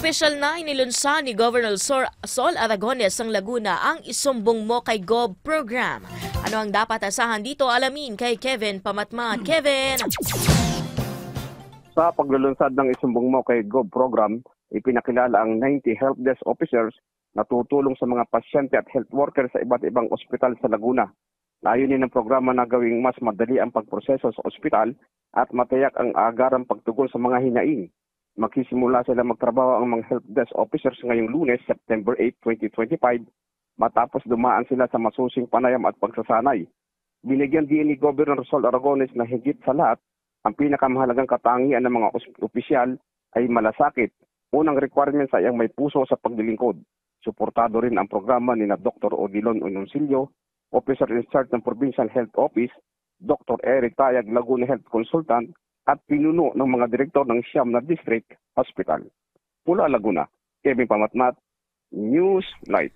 Opisyal na inilunsa ni Governor Sol Aragones ng Laguna ang Isumbong Mo Kay Gob program. Ano ang dapat asahan dito? Alamin kay Kevin Pamatmat. Kevin! Sa paglulunsad ng Isumbong Mo Kay Gob program, ipinakilala ang 90 help desk officers na tutulong sa mga pasyente at health workers sa iba't ibang ospital sa Laguna. Layunin ng programa na gawing mas madali ang pagproseso sa ospital at matayak ang agarang pagtugon sa mga hinaing. Magsisimula sila magtrabaho ang mga health desk officers ngayong Lunes, September 8, 2025, matapos dumaan sila sa masusing panayam at pagsasanay. Binigyan din ni Governor Sol Aragones na higit sa lahat, ang pinakamahalagang katangian ng mga opisyal ay malasakit. Unang requirements ay ang may puso sa paglilingkod. Suportado rin ang programa ni na Dr. Odilon Unoncillo, Officer in Charge ng Provincial Health Office, Dr. Eric Tayag, Laguna Health Consultant, at pinuno ng mga direktor ng Siyam na District Hospital. Mula Laguna, Kevin Pamatmat, News Light.